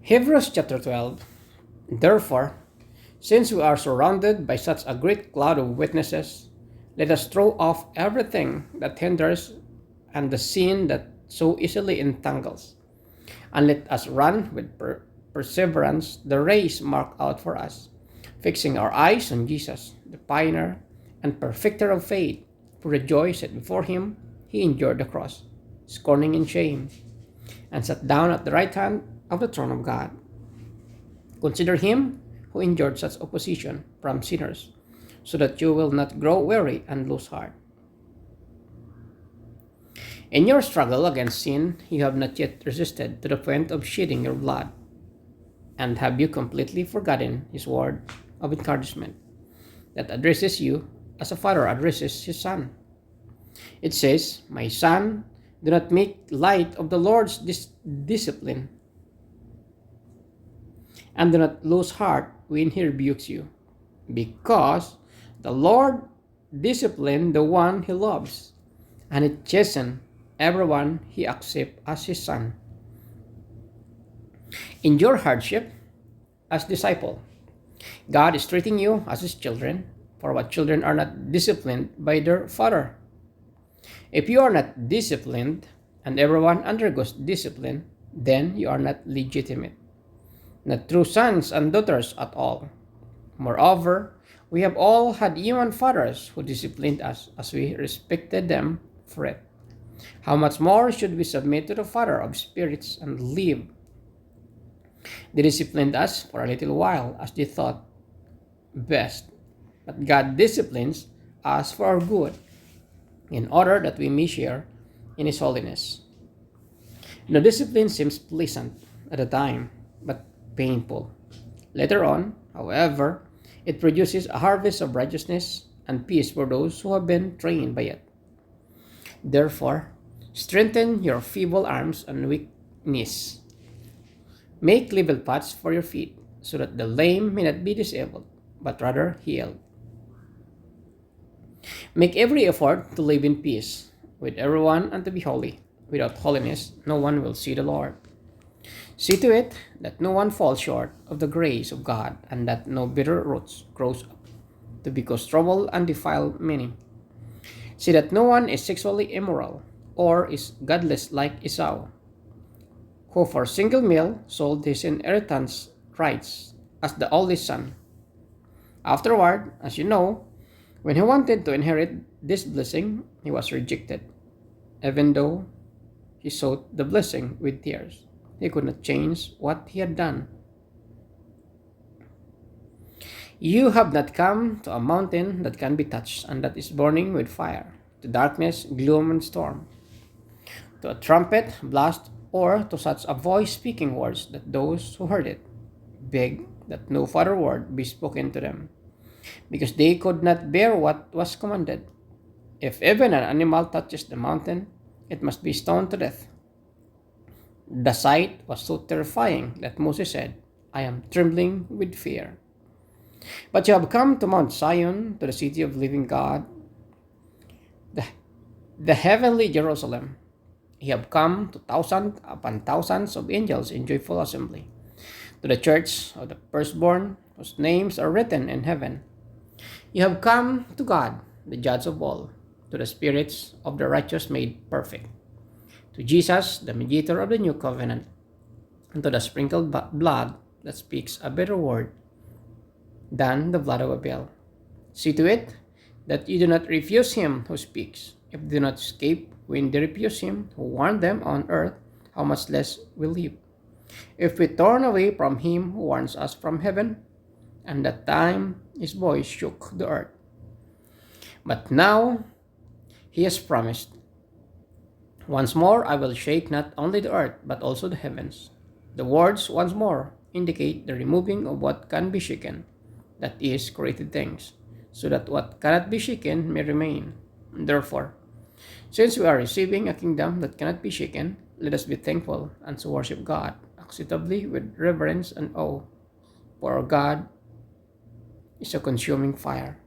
Hebrews chapter 12. Therefore, since we are surrounded by such a great cloud of witnesses, let us throw off everything that hinders and the sin that so easily entangles, and let us run with perseverance the race marked out for us, fixing our eyes on Jesus, the pioneer and perfecter of faith, who rejoiced that before him he endured the cross, scorning its shame, and sat down at the right hand of the throne of God. Consider him who endured such opposition from sinners, so that you will not grow weary and lose heart. In your struggle against sin, you have not yet resisted to the point of shedding your blood. And have you completely forgotten his word of encouragement that addresses you as a father addresses his son? It says, "My son, do not make light of the Lord's discipline, and do not lose heart when he rebukes you, because the Lord disciplines the one he loves, and he chastens everyone he accepts as his son." Endure hardship as disciple. God is treating you as his children, for what children are not disciplined by their father. If you are not disciplined, and everyone undergoes discipline, then you are not legitimate, not true sons and daughters at all. Moreover, we have all had human fathers who disciplined us as we respected them for it. How much more should we submit to the Father of spirits and live? They disciplined us for a little while as they thought best, but God disciplines us for our good, in order that we may share in his holiness. The discipline seems pleasant at the time, but painful. Later on, however, it produces a harvest of righteousness and peace for those who have been trained by it. Therefore, strengthen your feeble arms and weak knees. Make level paths for your feet, so that the lame may not be disabled, but rather healed. Make every effort to live in peace with everyone and to be holy. Without holiness, no one will see the Lord. See to it that no one falls short of the grace of God, and that no bitter roots grows up to cause trouble and defile many. See that no one is sexually immoral, or is godless like Esau, who for a single meal sold his inheritance rights as the oldest son. Afterward, as you know, when he wanted to inherit this blessing, he was rejected, even though he sought the blessing with tears. He could not change what he had done. You have not come to a mountain that can be touched and that is burning with fire, to darkness, gloom, and storm, to a trumpet blast, or to such a voice speaking words that those who heard it begged that no further word be spoken to them, because they could not bear what was commanded. If even an animal touches the mountain, it must be stoned to death. The sight was so terrifying that Moses said, "I am trembling with fear." But you have come to Mount Zion, to the city of living God, the heavenly Jerusalem. You have come to thousands upon thousands of angels in joyful assembly, to the church of the firstborn, whose names are written in heaven. You have come to God, the judge of all, to the spirits of the righteous made perfect, to Jesus, the mediator of the new covenant, and to the sprinkled blood that speaks a better word than the blood of Abel. See to it that you do not refuse him who speaks. If they do not escape when they refuse him who warned them on earth, how much less will live? If we turn away from him who warns us from heaven, and that time his voice shook the earth. But now he has promised, "Once more I will shake not only the earth, but also the heavens." The words "once more" indicate the removing of what can be shaken, that is, created things, so that what cannot be shaken may remain. Therefore, since we are receiving a kingdom that cannot be shaken, let us be thankful and so worship God acceptably with reverence and awe, for our God is a consuming fire.